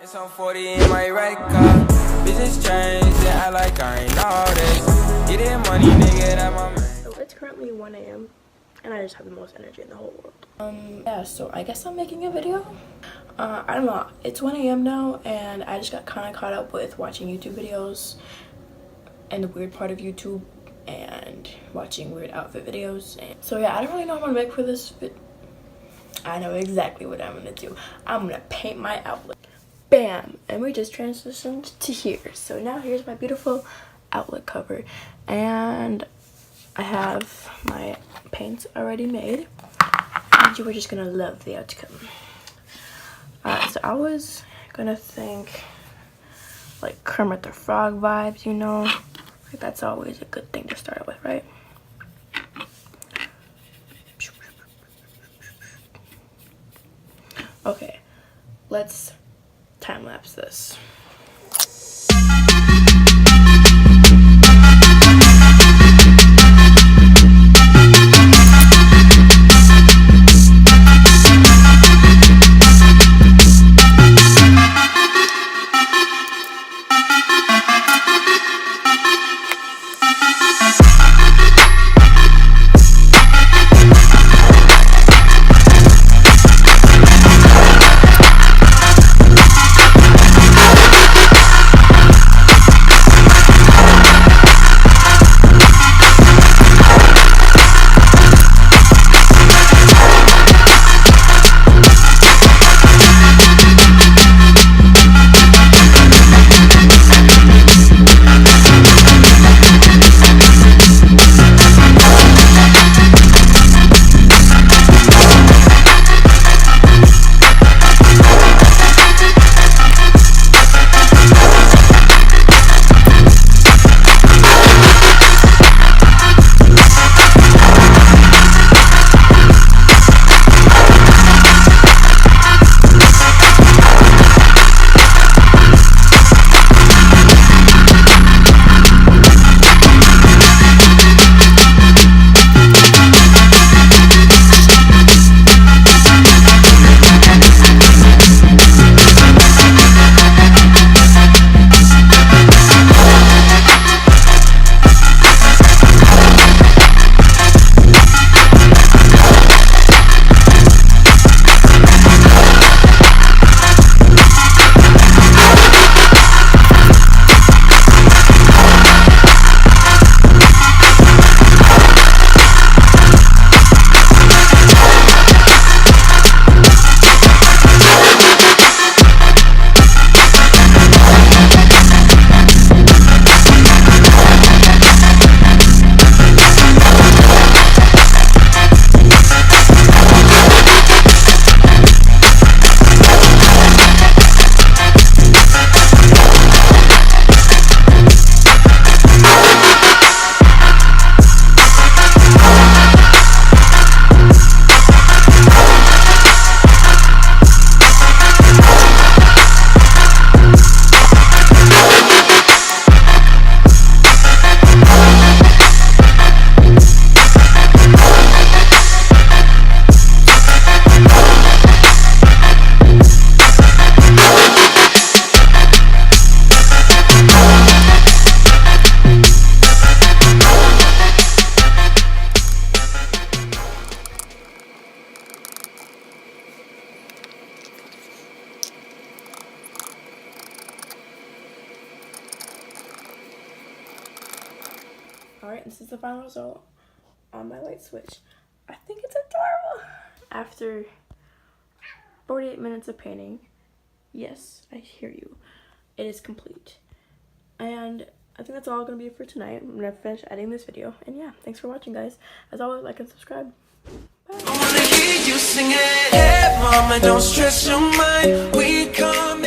Some 40 in my right car. Business changed, yeah, I like I ain't all this. Get money, nigga, that my man. So it's currently 1 a.m. and I just have the most energy in the whole world. Yeah, so I guess I'm making a video. I don't know, it's 1 a.m. now and I just got kind of caught up with watching YouTube videos and the weird part of YouTube and watching weird outfit videos. And so yeah, I don't really know what I'm gonna make for this video. I know exactly what I'm gonna do. I'm gonna paint my outlet. Bam! And we just transitioned to here. So now here's my beautiful outlet cover. And I have my paints already made. And you were just gonna love the outcome. Alright, so I was gonna think like Kermit the Frog vibes, you know? Like that's always a good thing to start with, right? Okay, let's time-lapse this. Alright, this is the final result on my light switch. I think it's adorable. After 48 minutes of painting, yes, I hear you, it is complete. And I think that's all going to be for tonight. I'm going to finish editing this video. And yeah, thanks for watching, guys. As always, like and subscribe. Bye. I wanna hear you sing it. Hey, mama, don't stress your mind. We come